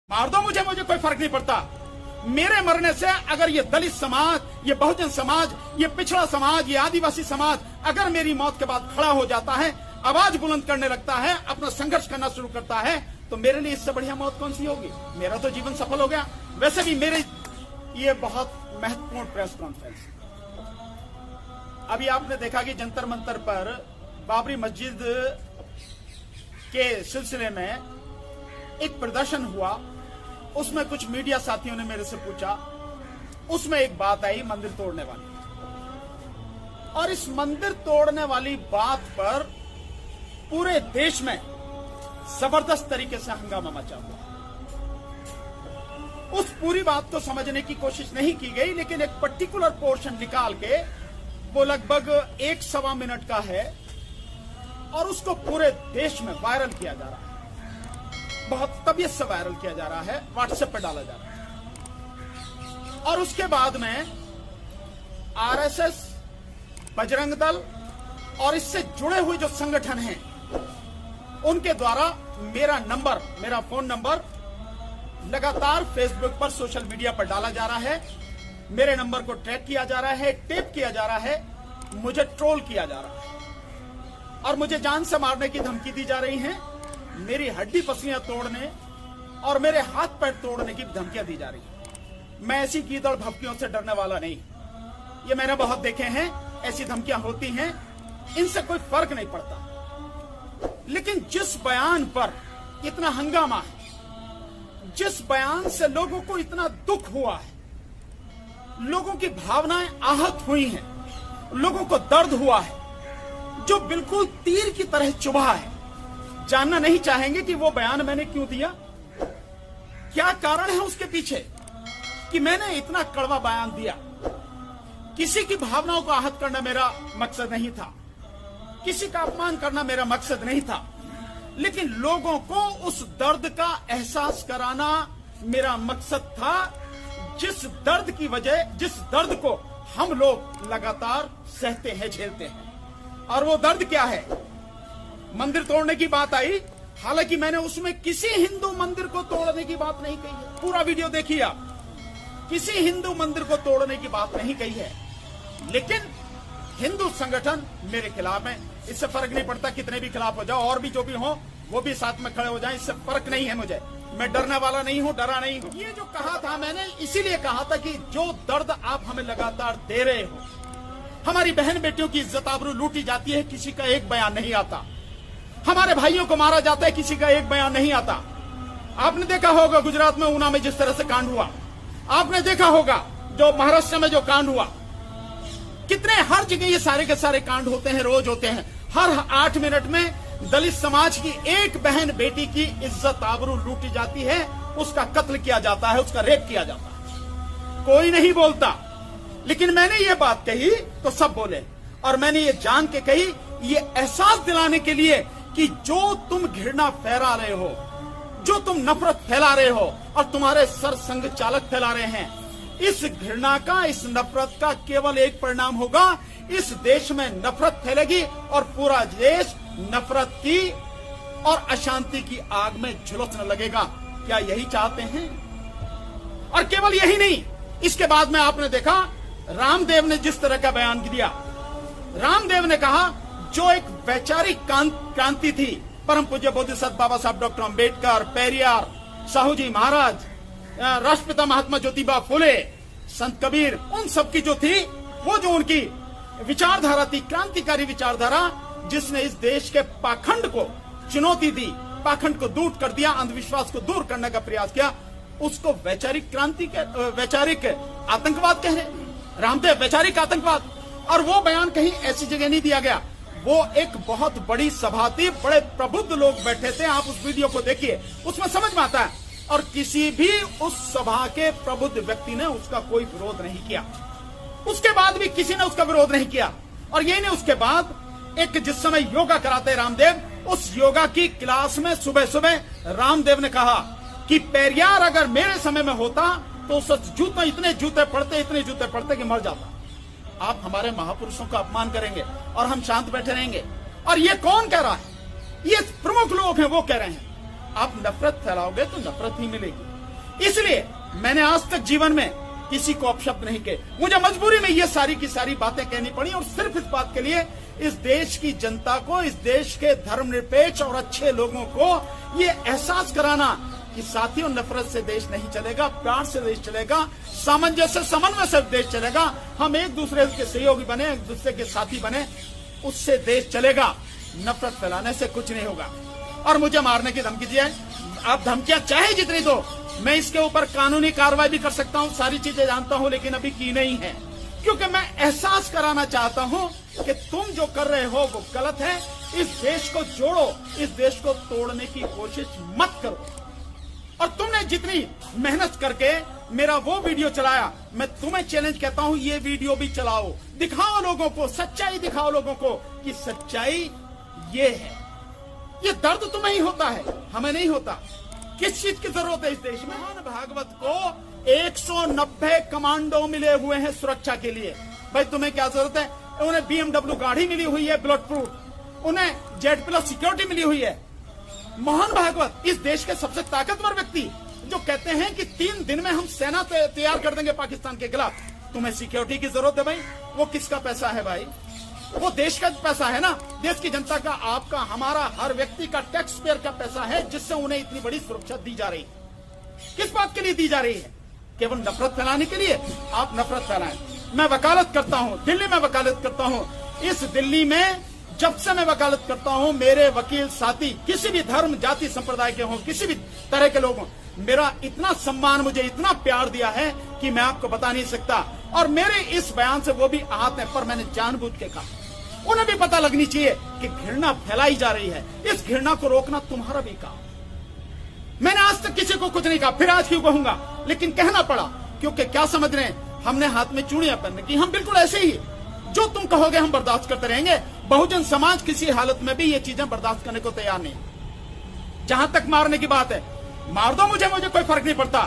मार दो मुझे कोई फर्क नहीं पड़ता। मेरे मरने से अगर ये दलित समाज, ये बहुजन समाज, ये पिछड़ा समाज, ये आदिवासी समाज अगर मेरी मौत के बाद खड़ा हो जाता है, आवाज बुलंद करने लगता है, अपना संघर्ष करना शुरू करता है, तो मेरे लिए इससे बढ़िया मौत कौन सी होगी। मेरा तो जीवन सफल हो गया। वैसे भी मेरे ये बहुत महत्वपूर्ण प्रेस कॉन्फ्रेंस। अभी आपने देखा कि जंतर मंतर पर बाबरी मस्जिद के सिलसिले में एक प्रदर्शन हुआ। उसमें कुछ मीडिया साथियों ने मेरे से पूछा, उसमें एक बात आई मंदिर तोड़ने वाली, और इस मंदिर तोड़ने वाली बात पर पूरे देश में जबरदस्त तरीके से हंगामा मचा हुआ। उस पूरी बात को समझने की कोशिश नहीं की गई, लेकिन एक पर्टिकुलर पोर्शन निकाल के, वो लगभग 1-1.25 मिनट का है, और उसको पूरे देश में वायरल किया जा रहा है। बहुत तबीयत से वायरल किया जा रहा है, व्हाट्सएप पर डाला जा रहा है। और उसके बाद में आरएसएस, बजरंग दल और इससे जुड़े हुए जो संगठन हैं, उनके द्वारा मेरा फोन नंबर लगातार फेसबुक पर, सोशल मीडिया पर डाला जा रहा है। मेरे नंबर को ट्रैक किया जा रहा है, टेप किया जा रहा है, मुझे ट्रोल किया जा रहा है, और मुझे जान से मारने की धमकी दी जा रही है। मेरी हड्डी पसलियां तोड़ने और मेरे हाथ पैर तोड़ने की धमकियां दी जा रही है। मैं ऐसी कीदड़ भभकियों से डरने वाला नहीं। ये मैंने बहुत देखे हैं, ऐसी धमकियां होती हैं, इनसे कोई फर्क नहीं पड़ता। लेकिन जिस बयान पर इतना हंगामा है, जिस बयान से लोगों को इतना दुख हुआ है, लोगों की भावनाएं आहत हुई हैं, लोगों को दर्द हुआ है, जो बिल्कुल तीर की तरह चुभा है, जानना नहीं चाहेंगे कि वो बयान मैंने क्यों दिया, क्या कारण है उसके पीछे कि मैंने इतना कड़वा बयान दिया। किसी की भावनाओं को आहत करना मेरा मकसद नहीं था, किसी का अपमान करना मेरा मकसद नहीं था, लेकिन लोगों को उस दर्द का एहसास कराना मेरा मकसद था, जिस दर्द की वजह, जिस दर्द को हम लोग लगातार सहते हैं, झेलते हैं। और वो दर्द क्या है? मंदिर तोड़ने की बात आई, हालांकि मैंने उसमें किसी हिंदू मंदिर को तोड़ने की बात नहीं कही है। पूरा वीडियो देखिए आप, किसी हिंदू मंदिर को तोड़ने की बात नहीं कही है, लेकिन हिंदू संगठन मेरे खिलाफ है। इससे फर्क नहीं पड़ता, कितने भी खिलाफ हो जाओ, और भी जो भी हो वो भी साथ में खड़े हो जाएं, इससे फर्क नहीं है मुझे। मैं डरने वाला नहीं हूं, डरा नहीं हूं। ये जो कहा था मैंने, इसीलिए कहा था कि जो दर्द आप हमें लगातार दे रहे हो, हमारी बहन बेटियों की इज्जत आबरू लूटी जाती है, किसी का एक बयान नहीं आता। हमारे भाइयों को मारा जाता है, किसी का एक बयान नहीं आता। आपने देखा होगा गुजरात में, ऊना में जिस तरह से कांड हुआ, आपने देखा होगा जो महाराष्ट्र में जो कांड हुआ, कितने हर जगह ये सारे के सारे कांड होते हैं, रोज होते हैं। हर 8 मिनट में दलित समाज की एक बहन बेटी की इज्जत आबरू लूटी जाती है, उसका कत्ल किया जाता है, उसका रेप किया जाता है, कोई नहीं बोलता। लेकिन मैंने ये बात कही तो सब बोले, और मैंने ये जान के कही, ये एहसास दिलाने के लिए कि जो तुम घृणा फैला रहे हो, जो तुम नफरत फैला रहे हो, और तुम्हारे सर संघ चालक फैला रहे हैं, इस घृणा का, इस नफरत का केवल एक परिणाम होगा, इस देश में नफरत फैलेगी और पूरा देश नफरत की और अशांति की आग में झुलसने लगेगा। क्या यही चाहते हैं? और केवल यही नहीं, इसके बाद में आपने देखा रामदेव ने जिस तरह का बयान दिया। रामदेव ने कहा, जो एक वैचारिक क्रांति थी, परम पूज्य बोधिसत्व बाबा साहब डॉक्टर अंबेडकर, पेरियार, साहू जी महाराज, राष्ट्रपिता महात्मा ज्योतिबा फुले, संत कबीर, उन सबकी जो थी, वो जो उनकी विचारधारा थी, क्रांतिकारी विचारधारा, जिसने इस देश के पाखंड को चुनौती दी, पाखंड को दूर कर दिया, अंधविश्वास को दूर करने का प्रयास किया, उसको वैचारिक क्रांति, वैचारिक आतंकवाद कह रहे रामदेव, वैचारिक आतंकवाद। और वो बयान कहीं ऐसी जगह नहीं दिया गया। वो एक बहुत बड़ी सभा थी, बड़े प्रबुद्ध लोग बैठे थे, आप उस वीडियो को देखिए, उसमें समझ में आता है। और किसी भी उस सभा के प्रबुद्ध व्यक्ति ने उसका कोई विरोध नहीं किया, उसके बाद भी किसी ने उसका विरोध नहीं किया। और यही नहीं, उसके बाद एक जिस समय योगा कराते रामदेव, उस योगा की क्लास में सुबह सुबह रामदेव ने कहा कि पेरियार अगर मेरे समय में होता तो उस जूते, इतने जूते पड़ते कि मर जाता। आप हमारे महापुरुषों का अपमान करेंगे और हम शांत बैठे रहेंगे। और ये कौन कह रहा है? ये प्रमुख लोग हैं, वो कह रहे हैं आप नफरत फैलाओगे तो नफरत ही मिलेगी। इसलिए मैंने आज तक जीवन में किसी को अपशब्द नहीं किए। मुझे मजबूरी में ये सारी की सारी बातें कहनी पड़ी, और सिर्फ इस बात के लिए इस देश की जनता को, इस देश के धर्मनिरपेक्ष और अच्छे लोगों को ये एहसास कराना कि साथियों, नफरत से देश नहीं चलेगा, प्यार से देश चलेगा, सामंजस्य समन्वय से देश चलेगा। हम एक दूसरे के सहयोगी बने, एक दूसरे के साथी बने, उससे देश चलेगा। नफरत फैलाने से कुछ नहीं होगा। और मुझे मारने की धमकी दी है, आप धमकियां चाहे जितनी दो, मैं इसके ऊपर कानूनी कार्रवाई भी कर सकता हूं, सारी चीजें जानता हूं, लेकिन अभी की नहीं है, क्योंकि मैं एहसास कराना चाहता हूं कि तुम जो कर रहे हो वो गलत है। इस देश को जोड़ो, इस देश को तोड़ने की कोशिश मत करो। और तुमने जितनी मेहनत करके मेरा वो वीडियो चलाया, मैं तुम्हें चैलेंज कहता हूं, ये वीडियो भी चलाओ, दिखाओ लोगों को, सच्चाई दिखाओ लोगों को कि सच्चाई ये है। ये दर्द तुम्हें ही होता है, हमें नहीं होता। किस चीज की जरूरत है इस देश में? मोहन भागवत को 190 कमांडो मिले हुए हैं सुरक्षा के लिए। भाई तुम्हें क्या जरूरत है? उन्हें BMW गाड़ी मिली हुई है बुलेट प्रूफ, उन्हें Z+ सिक्योरिटी मिली हुई है। मोहन भागवत इस देश के सबसे ताकतवर व्यक्ति जो कहते हैं कि 3 दिन में हम सेना तैयार कर देंगे पाकिस्तान के खिलाफ। तुम्हें सिक्योरिटी की जरूरत है भाई? वो किसका पैसा है भाई? वो देश का पैसा है ना, देश की जनता का, आपका, हमारा, हर व्यक्ति का, टैक्स पेयर का पैसा है, जिससे उन्हें इतनी बड़ी सुरक्षा दी जा रही है। किस बात के लिए दी जा रही है? केवल नफरत फैलाने के लिए। आप नफरत फैलाएं। मैं वकालत करता हूं, दिल्ली में वकालत करता हूं। इस दिल्ली में जब से मैं वकालत करता हूं, मेरे वकील साथी किसी भी धर्म, जाति, संप्रदाय के हों, किसी भी तरह के लोग हों, मेरा इतना सम्मान, मुझे इतना प्यार दिया है कि मैं आपको बता नहीं सकता। और मेरे इस बयान से वो भी आहत है, पर मैंने जानबूझ के कहा। उन्हें भी पता लगनी चाहिए कि घृणा फैलाई जा रही है। इस घृणा को रोकना तुम्हारा भी काम। मैंने आज तक किसी को कुछ नहीं कहा, फिर आज क्यों कहूंगा, लेकिन कहना पड़ा, क्योंकि क्या समझ रहे हैं, हमने हाथ में चूड़ियां पहनने की। हम बिल्कुल ऐसे ही, जो तुम कहोगे हम बर्दाश्त करते रहेंगे। बहुजन समाज किसी हालत में भी ये चीजें बर्दाश्त करने को तैयार नहीं। जहां तक मारने की बात है, मार दो मुझे कोई फर्क नहीं पड़ता।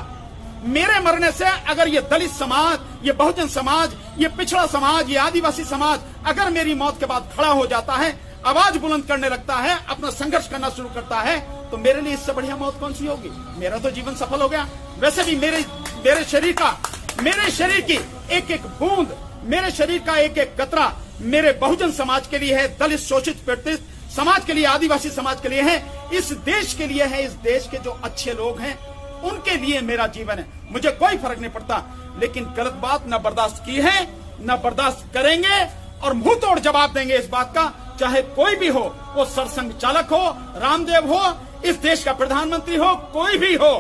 मेरे मरने से अगर ये दलित समाज, ये बहुजन समाज, ये पिछड़ा समाज, ये आदिवासी समाज अगर मेरी मौत के बाद खड़ा हो जाता है, आवाज बुलंद करने लगता है, अपना संघर्ष करना शुरू करता है, तो मेरे लिए इससे बढ़िया मौत कौन सी होगी? मेरा तो जीवन सफल हो गया। वैसे भी मेरे शरीर की एक एक बूंद, मेरे शरीर का एक एक कतरा मेरे बहुजन समाज के लिए है, दलित, शोषित, पीड़ित समाज के लिए, आदिवासी समाज के लिए है, इस देश के लिए है। इस देश के जो अच्छे लोग हैं उनके लिए मेरा जीवन है। मुझे कोई फर्क नहीं पड़ता, लेकिन गलत बात न बर्दाश्त की है, न बर्दाश्त करेंगे, और मुंह तोड़ जवाब देंगे इस बात का, चाहे कोई भी हो, वो सरसंघ चालक हो, रामदेव हो, इस देश का प्रधानमंत्री हो, कोई भी हो।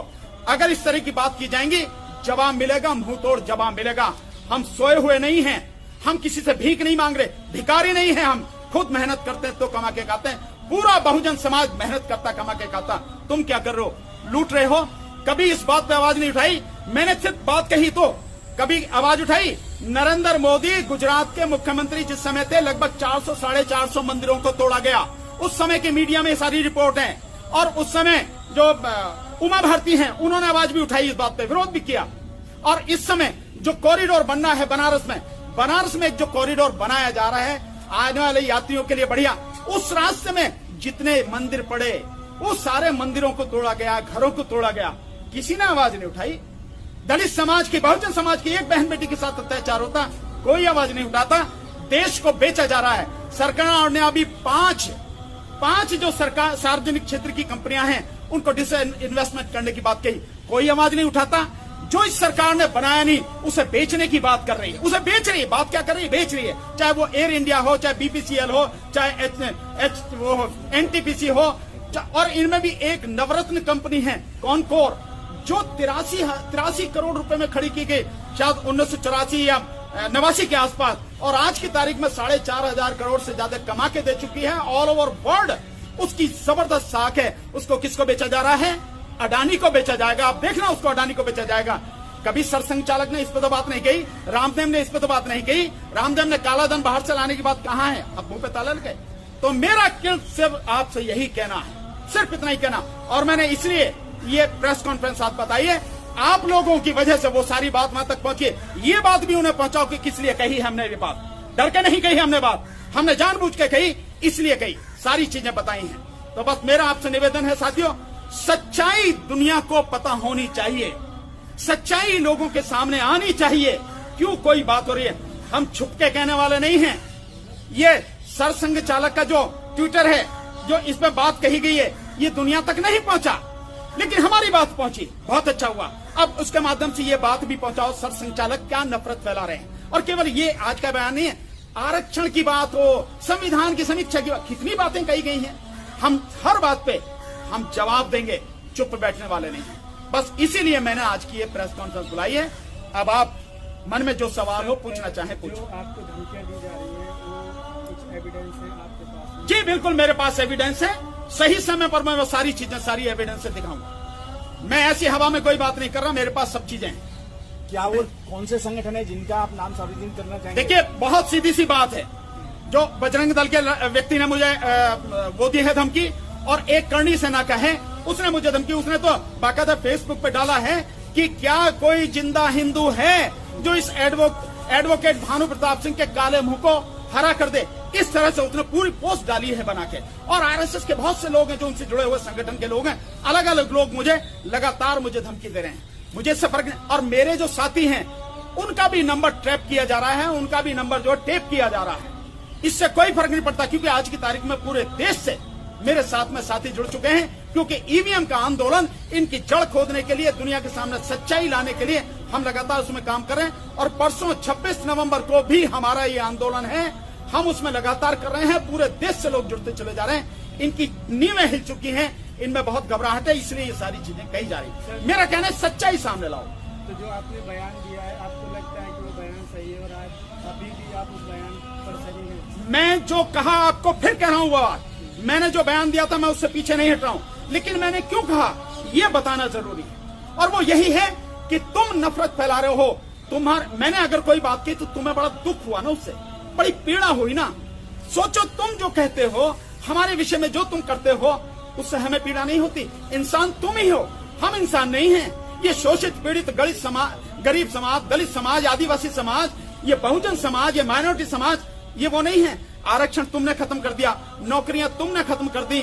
अगर इस तरह की बात की जाएंगी, जवाब मिलेगा, मुंह तोड़ जवाब मिलेगा। हम सोए हुए नहीं हैं, हम किसी से भीख नहीं मांग रहे, भिखारी नहीं है। हम खुद मेहनत करते हैं तो कमा के खाते हैं। पूरा बहुजन समाज मेहनत करता, कमा के खाता। तुम क्या कर रहे हो? लूट रहे हो। कभी इस बात पे आवाज नहीं उठाई। मैंने सिर्फ बात कही तो कभी आवाज उठाई? नरेंद्र मोदी गुजरात के मुख्यमंत्री जिस समय थे, लगभग 400 साढ़े 400 मंदिरों को तोड़ा गया। उस समय के मीडिया में सारी रिपोर्ट है। और उस समय जो उमा भारती हैं, उन्होंने आवाज भी उठाई, इस बात पे विरोध भी किया। और इस समय जो कॉरिडोर बनना है बनारस में जो कॉरिडोर बनाया जा रहा है आने वाले यात्रियों के लिए बढ़िया, उस रास्ते में जितने मंदिर पड़े, वो सारे मंदिरों को तोड़ा गया, घरों को तोड़ा गया। किसी ने आवाज नहीं उठाई। दलित समाज की, बहुजन समाज की एक बहन बेटी के साथ अत्याचार होता, कोई आवाज नहीं उठाता। देश को बेचा जा रहा है। सरकार ने अभी पांच जो सरकार सार्वजनिक क्षेत्र की कंपनियां हैं, उनको डिसइन्वेस्टमेंट करने की बात कही, कोई आवाज नहीं उठाता। जो इस सरकार ने बनाया नहीं, उसे बेचने की बात कर रही है, उसे बेच रही है। बात क्या कर रही है? बेच रही है। चाहे वो एयर इंडिया हो, चाहे BPCL हो, चाहे NTPC हो, और इनमें भी एक नवरत्न कंपनी है कॉनकोर, जो 83 करोड़ रुपए में खड़ी की गई, शायद 1984 या 89 के आसपास, और आज की तारीख में 4,500 करोड़ से ज्यादा कमा के दे चुकी है ऑल ओवर वर्ल्ड। उसकी जबरदस्त साख है। उसको किसको बेचा जा रहा है? अडानी को बेचा जाएगा। आप देखना, उसको अडानी को बेचा जाएगा। कभी सरसंघ चालक ने इस पर तो बात नहीं कही, रामदेव ने इस पर तो बात नहीं कही। रामदेव ने काला धन बाहर से लाने की बात कहां है? अब मुंह पे ताला लग गए। तो मेरा सिर्फ आपसे यही कहना है, सिर्फ इतना ही कहना। और मैंने इसलिए ये प्रेस कॉन्फ्रेंस आप बताइए, आप लोगों की वजह से वो सारी बात वहां तक पहुंची। ये बात भी उन्हें पहुंचाओ कि किस लिए कही हमने ये बात। डर के नहीं कही हमने बात, हमने जानबूझ के कही, इसलिए कही, सारी चीजें बताई हैं। तो बस मेरा आपसे निवेदन है साथियों, सच्चाई दुनिया को पता होनी चाहिए। सच्चाई लोगों के सामने आनी चाहिए। क्यों कोई बात हो रही है, हम छुप के कहने वाले नहीं हैं। ये सरसंघ चालक का जो ट्विटर है, जो इसमें बात कही गई है, ये दुनिया तक नहीं पहुंचा, लेकिन हमारी बात पहुंची, बहुत अच्छा हुआ। अब उसके माध्यम से ये बात भी पहुंचाओ, सरसंघ चालक क्या नफरत फैला रहे हैं। और केवल ये आज का बयान नहीं है, आरक्षण की बात हो, संविधान की समीक्षा की बात, कितनी बातें कही गई हैं। हम हर बात पे हम जवाब देंगे, चुप बैठने वाले नहीं। बस इसीलिए मैंने आज की ये प्रेस कॉन्फ्रेंस बुलाई है। अब आप मन में जो सवाल हो पूछना चाहें पूछो। आपको धमकियां दी जा रही है, वो कुछ एविडेंस है आपके पास? जी बिल्कुल, मेरे पास एविडेंस है। सही समय पर मैं वो सारी चीजें, सारी एविडेंस से दिखाऊंगा। मैं ऐसी हवा में कोई बात नहीं कर रहा, मेरे पास सब चीजें हैं। क्या वो कौन से संगठन है जिनका आप नाम सार्वजनिक करना चाहेंगे? देखिए, बहुत सीधी सी बात है। जो बजरंग दल के व्यक्ति ने मुझे वो दी है धमकी, और एक करणी सेना का है, उसने मुझे धमकी, उसने तो बाकायदा फेसबुक पे डाला है कि क्या कोई जिंदा हिंदू है जो इस एडवोकेट भानु प्रताप सिंह के काले मुंह को हरा कर दे। इस तरह से उसने पूरी पोस्ट डाली है बना के। और आरएसएस के बहुत से लोग हैं जो उनसे जुड़े हुए संगठन के लोग हैं, अलग अलग लोग मुझे लगातार धमकी दे रहे हैं। मुझे इससे फर्क नहीं। और मेरे जो साथी हैं उनका भी नंबर ट्रैप किया जा रहा है, उनका भी नंबर जो टेप किया जा रहा है। इससे कोई फर्क नहीं पड़ता, क्योंकि आज की तारीख में पूरे देश से मेरे साथ में साथी जुड़ चुके हैं। क्योंकि ईवीएम का आंदोलन, इनकी जड़ खोदने के लिए, दुनिया के सामने सच्चाई लाने के लिए हम लगातार उसमें काम कर रहे हैं। और परसों 26 नवंबर को भी हमारा ये आंदोलन है, हम उसमें लगातार कर रहे हैं। पूरे देश से लोग जुड़ते चले जा रहे हैं। इनकी नींवें हिल चुकी हैं, इनमें बहुत घबराहट है, इसलिए ये सारी चीजें कही जा रही। मेरा कहना है सच्चाई सामने लाओ। तो जो आपने बयान दिया है, आपको लगता है कि वो बयान सही है और आज अभी भी आप उस बयान पर सही हैं? मैं जो कहा आपको फिर कह रहा हूं, वो बात मैंने जो बयान दिया था मैं उससे पीछे नहीं हट रहा हूं। लेकिन मैंने क्यों कहा ये बताना जरूरी है। और वो यही है कि तुम नफरत फैला रहे हो। मैंने अगर कोई बात की तो तुम्हें बड़ा दुख हुआ ना, उससे बड़ी पीड़ा हुई ना। सोचो, तुम जो कहते हो हमारे विषय में, जो तुम करते हो, उससे हमें पीड़ा नहीं होती। इंसान तुम ही हो, हम इंसान नहीं हैं। ये शोषित पीड़ित गरीब समाज, दलित समाज, आदिवासी समाज, ये बहुजन समाज, ये माइनॉरिटी समाज, ये वो नहीं है। आरक्षण तुमने खत्म कर दिया, नौकरियां तुमने खत्म कर दी,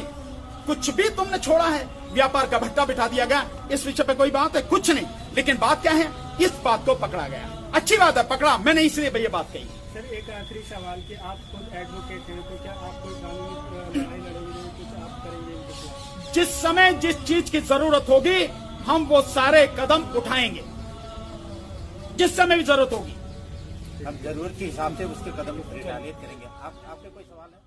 कुछ भी तुमने छोड़ा है, व्यापार का भट्टा बिठा दिया गया। इस विषय पे कोई बात है? कुछ नहीं। लेकिन बात क्या है, इस बात को पकड़ा गया। अच्छी बात है, पकड़ा, मैंने इसलिए भैया बात कही। सर, एक आखिरी सवाल कि आप खुद एडवोकेट हैं, तो क्या आप कोई कानूनी लड़ाई लड़ेंगे, कुछ आप करेंगे इनके खिलाफ? जिस समय जिस चीज की जरूरत होगी हम वो सारे कदम उठाएंगे, जिस समय भी जरूरत होगी। हम जरूरत के हिसाब से उसके कदम करेंगे। आपके कोई सवाल है?